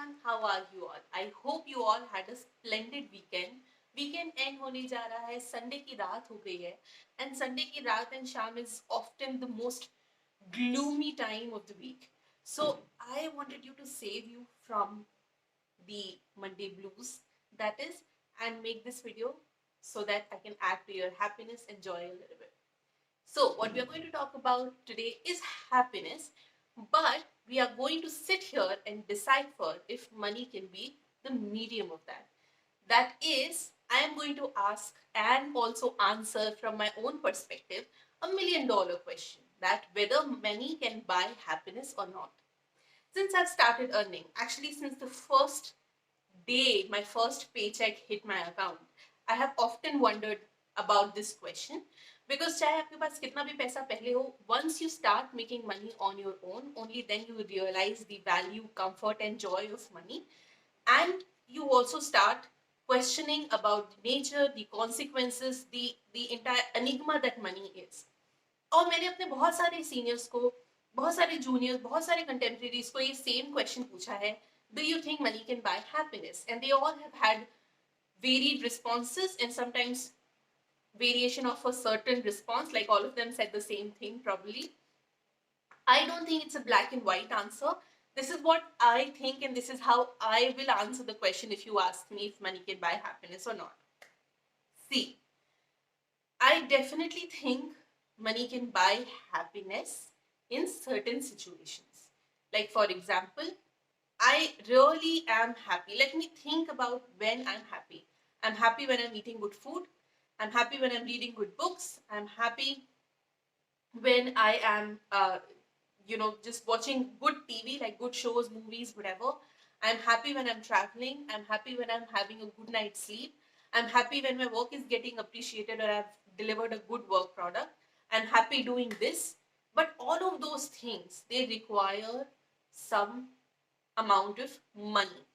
everyone, how are you all? I hope you all had a splendid weekend. Weekend end होने जा रहा है, Sunday की रात हो गई है, and Sunday की रात and शाम is often the most gloomy time of the week. So I wanted you to save you from the Monday blues, that is, and make this video so that I can add to your happiness and joy a little bit. So, what we are going to talk about today is happiness, but we are going to sit here and decipher if money can be the medium of that. That is, I am going to ask and also answer from my own perspective $1 million question, that whether money can buy happiness or not. Since I've started earning, actually, since the first day my first paycheck hit my account, I have often wondered about this question because चाहे आपके पास कितना भी पैसा पहले हो, once you start making money on your own, only then you realize the value, comfort, and joy of money, and you also start questioning about the nature, the consequences, the entire enigma that money is. और मैंने अपने बहुत सारे seniors को, बहुत सारे juniors, बहुत सारे कंटेम्प्रेरीज को ये सेम क्वेश्चन पूछा है, do you think money can buy happiness? And they all have had varied responses and sometimes variation of a certain response, like all of them said the same thing probably. I don't think it's a black and white answer. This is what I think, and this is how I will answer the question if you ask me if money can buy happiness or not. See, I definitely think money can buy happiness in certain situations. Like, for example, I really am happy. Let me think about when I'm happy. I'm happy when I'm eating good food. I'm happy when I'm reading good books. I'm happy when I am, just watching good TV, like good shows, movies, whatever. I'm happy when I'm traveling. I'm happy when I'm having a good night's sleep. I'm happy when my work is getting appreciated or I've delivered a good work product. I'm happy doing this. But all of those things, they require some amount of money.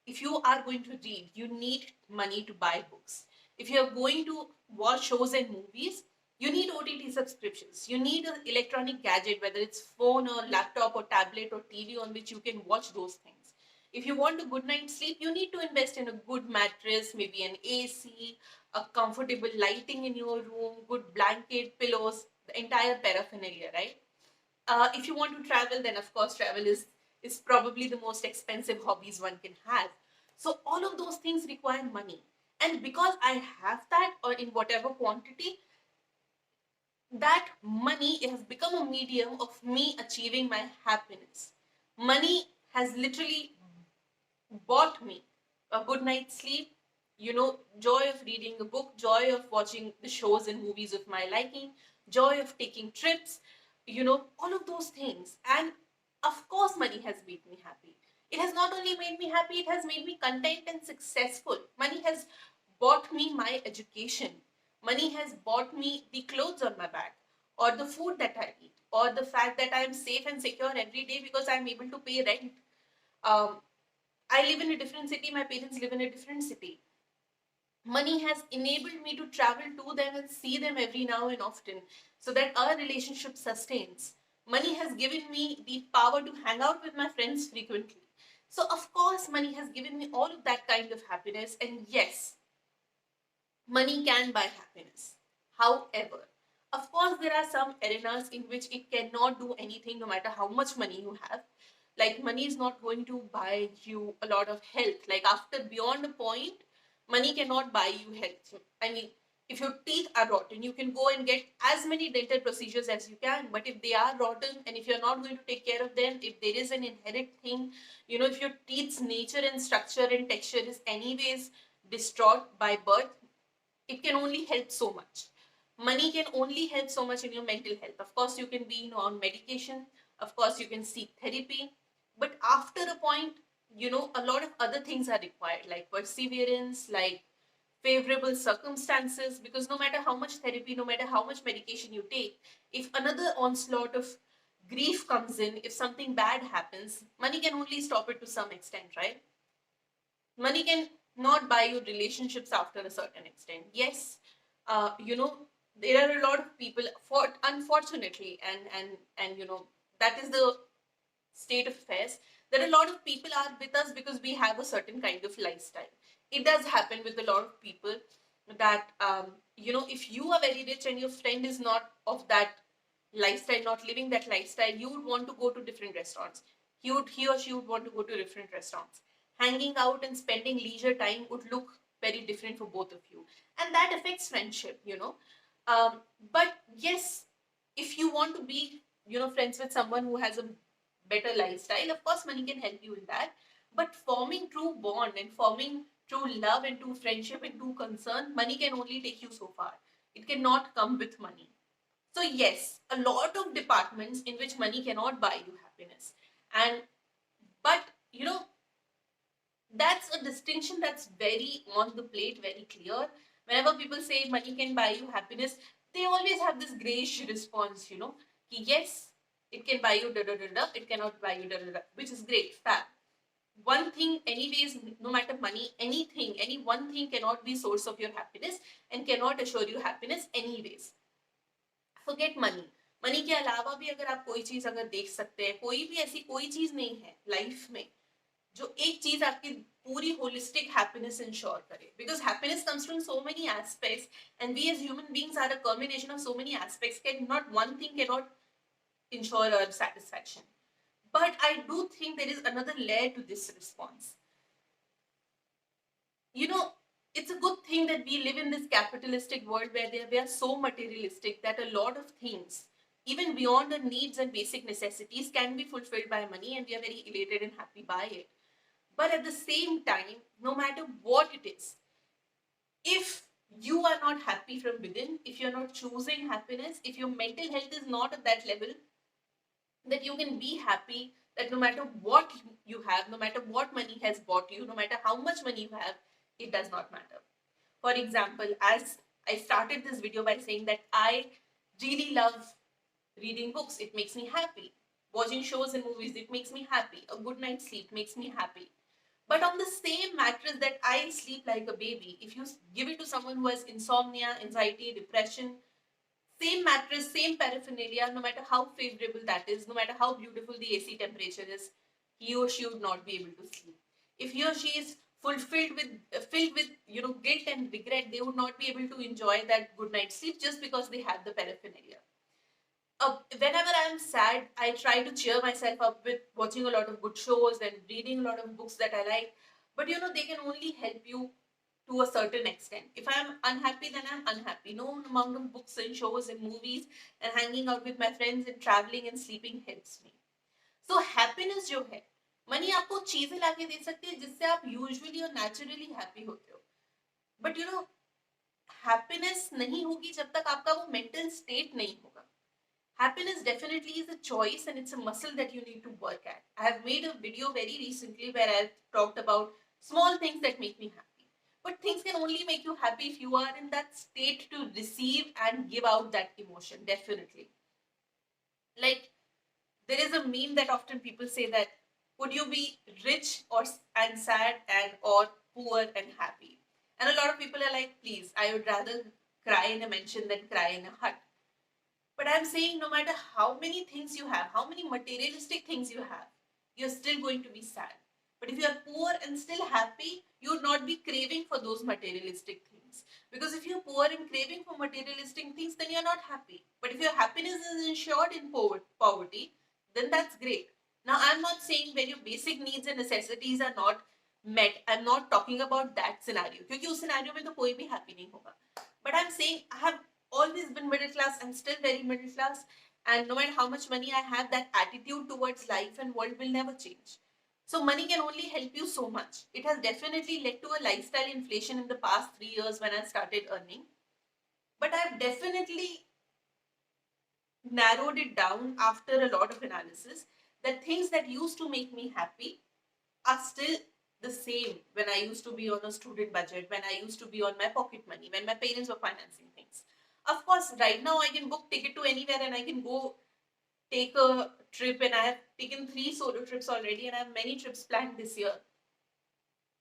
If you are going to read, you need money to buy books. If you're going to watch shows and movies, you need OTT subscriptions. You need an electronic gadget, whether it's phone or laptop or tablet or TV, on which you can watch those things. If you want a good night's sleep, you need to invest in a good mattress, maybe an AC, a comfortable lighting in your room, good blanket, pillows, the entire paraphernalia, right? If you want to travel, then of course travel is probably the most expensive hobbies one can have. So all of those things require money. And because I have that, or in whatever quantity, that money has become a medium of me achieving my happiness. Money has literally bought me a good night's sleep, joy of reading a book, joy of watching the shows and movies of my liking, joy of taking trips, all of those things. And of course, money has made me happy. It has not only made me happy, it has made me content and successful. Money has bought me my education. Money has bought me the clothes on my back, or the food that I eat, or the fact that I am safe and secure every day because I'm able to pay rent. Um, I live in a different city, my parents live in a different city. Money has enabled me to travel to them and see them every now and often so that our relationship sustains. Money has given me the power to hang out with my friends frequently. So, of course, money has given me all of that kind of happiness. And yes, money can buy happiness. However, of course, there are some arenas in which it cannot do anything no matter how much money you have. Like, money is not going to buy you a lot of health. Like, after beyond a point, money cannot buy you health. I mean, if your teeth are rotten, you can go and get as many dental procedures as you can. But if they are rotten and if you're not going to take care of them, if there is an inherent thing, if your teeth's nature and structure and texture is anyways destroyed by birth, it can only help so much. Money can only help so much in your mental health. Of course, you can be on medication. Of course, you can seek therapy. But after a point, a lot of other things are required, like perseverance, like favorable circumstances, because no matter how much therapy, no matter how much medication you take, if another onslaught of grief comes in, if something bad happens, money can only stop it to some extent, right? Money can not buy you relationships after a certain extent. Yes, there are a lot of people, for unfortunately, and that is the state of affairs that a lot of people are with us because we have a certain kind of lifestyle. It does happen with a lot of people that, if you are very rich and your friend is not of that lifestyle, not living that lifestyle, you would want to go to different restaurants. He or she would want to go to different restaurants. Hanging out and spending leisure time would look very different for both of you. And that affects friendship. Um, but yes, if you want to be, friends with someone who has a better lifestyle, of course, money can help you in that. But forming true bond and forming true love and true friendship and true concern, money can only take you so far. It cannot come with money. So yes, a lot of departments in which money cannot buy you happiness. And but you know, that's a distinction that's very on the plate, very clear. Whenever people say money can buy you happiness, they always have this grayish response. Yes, it can buy you da da da da, it cannot buy you da da da, which is great, fab. One thing, anyways, no matter money, anything, any one thing cannot be source of your happiness and cannot assure you happiness anyways. Forget money के अलावा भी अगर आप कोई चीज अगर देख सकते हैं, कोई भी ऐसी कोई चीज नहीं है लाइफ में जो एक चीज आपकी पूरी होलिस्टिक हैप्पीनेस इंश्योर करे, because happiness comes from so many aspects and we as human beings are a combination of so many aspects, can not one thing can not ensure our satisfaction. But I do think there is another layer to this response. you know, it's a good thing that we live in this capitalistic world where we are so materialistic that a lot of things, even beyond our needs and basic necessities, can be fulfilled by money, and we are very elated and happy by it. But at the same time, no matter what it is, if you are not happy from within, if you're not choosing happiness, if your mental health is not at that level that you can be happy, that no matter what you have, no matter what money has bought you, no matter how much money you have, it does not matter. For example, as I started this video by saying that I really love reading books, it makes me happy. Watching shows and movies, it makes me happy. A good night's sleep makes me happy. But on the same mattress that I sleep like a baby, if you give it to someone who has insomnia, anxiety, depression, same mattress, same paraphernalia, no matter how favorable that is, no matter how beautiful the AC temperature is, he or she would not be able to sleep. If he or she is fulfilled with filled with guilt and regret, they would not be able to enjoy that good night's sleep just because they have the paraphernalia. Whenever I'm sad, I try to cheer myself up with watching a lot of good shows and reading a lot of books that I like. But they can only help you to a certain extent. If I'm unhappy, then I'm unhappy. No amount of books and shows and movies and hanging out with my friends and traveling and sleeping helps me. So happiness जो है, money आपको चीजें लाके दे सकती है जिससे आप usually और naturally happy होते हो. But happiness नहीं होगी जब तक आपका वो mental state नहीं होगा. Happiness definitely is a choice and it's a muscle that you need to work at. I have made a video very recently where I talked about small things that make me happy. But things can only make you happy if you are in that state to receive and give out that emotion, definitely. Like, there is a meme that often people say that, would you be rich or and sad or poor and happy? And a lot of people are like, please, I would rather cry in a mansion than cry in a hut. But I'm saying no matter how many things you have, how many materialistic things you have, you're still going to be sad. But if you're poor and still happy, you would not be craving for those materialistic things. Because if you're poor and craving for materialistic things, then you're not happy. But if your happiness is ensured in poverty, then that's great. Now, I'm not saying when your basic needs and necessities are not met. I'm not talking about that scenario. क्योंकि उस scenario में तो कोई भी happy नहीं होगा. But I'm saying I have always been middle class. I'm still very middle class. And no matter how much money I have, that attitude towards life and world will never change. So money can only help you so much. It has definitely led to a lifestyle inflation in the past 3 years when I started earning. But I've definitely narrowed it down after a lot of analysis that things that used to make me happy are still the same when I used to be on a student budget, when I used to be on my pocket money, when my parents were financing things. Of course, right now I can book ticket to anywhere and I can go take a trip, and I have taken 3 solo trips already and I have many trips planned this year.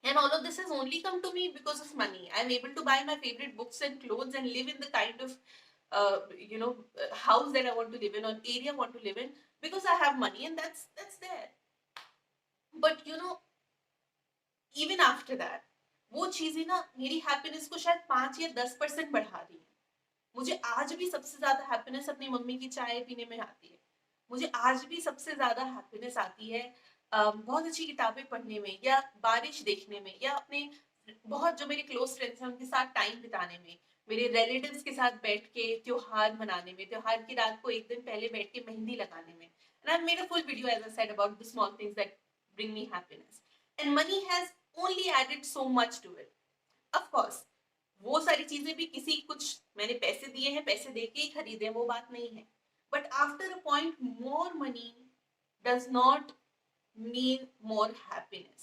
And all of this has only come to me because of money. I'm able to buy my favorite books and clothes and live in the kind of house that I want to live in or area I want to live in because I have money, and that's there. But you know even after that वो चीजें ना मेरी happiness को शायद 5 या 10% बढ़ा रही है. मुझे आज भी सबसे ज्यादा हैप्पीनेस अपनी मम्मी की चाय पीने में आती है. मुझे आज भी सबसे ज्यादा हैप्पीनेस आती है बहुत अच्छी किताबें पढ़ने में, या बारिश देखने में, या अपने बहुत जो मेरे क्लोज फ्रेंड्स हैं उनके साथ टाइम बिताने में, मेरे रिलेटिव्स के साथ बैठ के त्योहार मनाने में, त्योहार की रात को एक दिन पहले बैठ के मेहंदी लगाने में. And I made a full video as I said about the small things that bring me happiness. And money has only added so much to it. Of course वो सारी चीजें भी किसी कुछ मैंने पैसे दिए हैं, पैसे दे के ही खरीदे, वो बात नहीं है. But after a point more money does not mean more happiness.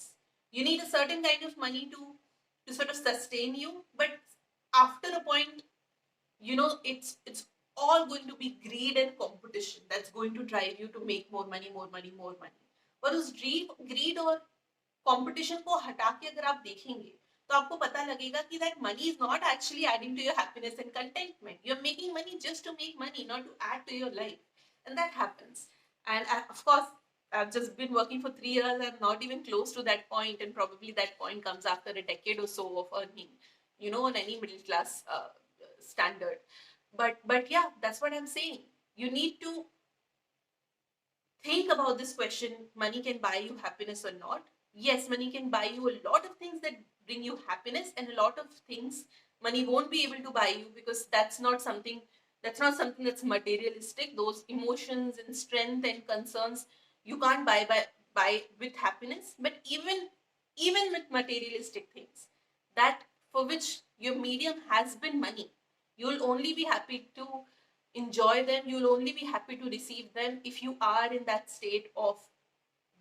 You need a certain kind of money to sort of sustain you, but after a point, you know, it's all going to be greed and competition that's going to drive you to make more money, more money, more money. और उस greed और competition को हटा के अगर आप देखेंगे तो आपको पता लगेगा कि that money is not actually adding to your happiness and contentment. You are making money just to make money, not to add to your life, and that happens. And of course, I've just been working for 3 years. I'm not even close to that point, and probably that point comes after a decade or so of earning, you know, on any middle class standard. But yeah, that's what I'm saying. You need to think about this question: money can buy you happiness or not? Yes, money can buy you a lot of things that bring you happiness, and a lot of things money won't be able to buy you, because that's not something that's materialistic. Those emotions and strength and concerns you can't buy with happiness. But even with materialistic things, that for which your medium has been money, you'll only be happy to enjoy them, you'll only be happy to receive them if you are in that state of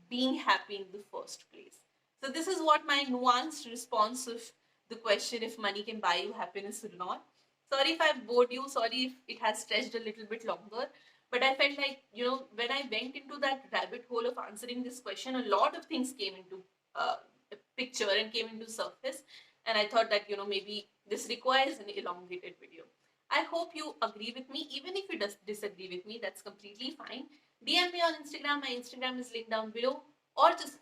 being happy in the first place. So, this is what my nuanced response of the question if money can buy you happiness or not. Sorry if I've bored you, sorry if it has stretched a little bit longer, but I felt like, you know, when I went into that rabbit hole of answering this question, a lot of things came into uh, picture and came into surface. And I thought that, you know, maybe this requires an elongated video. I hope you agree with me. Even if you disagree with me, that's completely fine. DM me on Instagram. My Instagram is linked down below, or just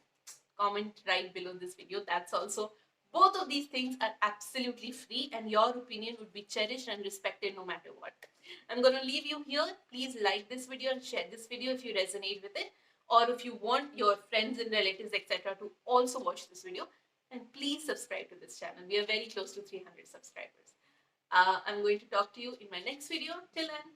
comment right below this video. That's also, both of these things are absolutely free, and your opinion would be cherished and respected no matter what. I'm going to leave you here. Please like this video and share this video if you resonate with it, or if you want your friends and relatives, etc., to also watch this video. And please subscribe to this channel. We are very close to 300 subscribers. I'm going to talk to you in my next video. Till then,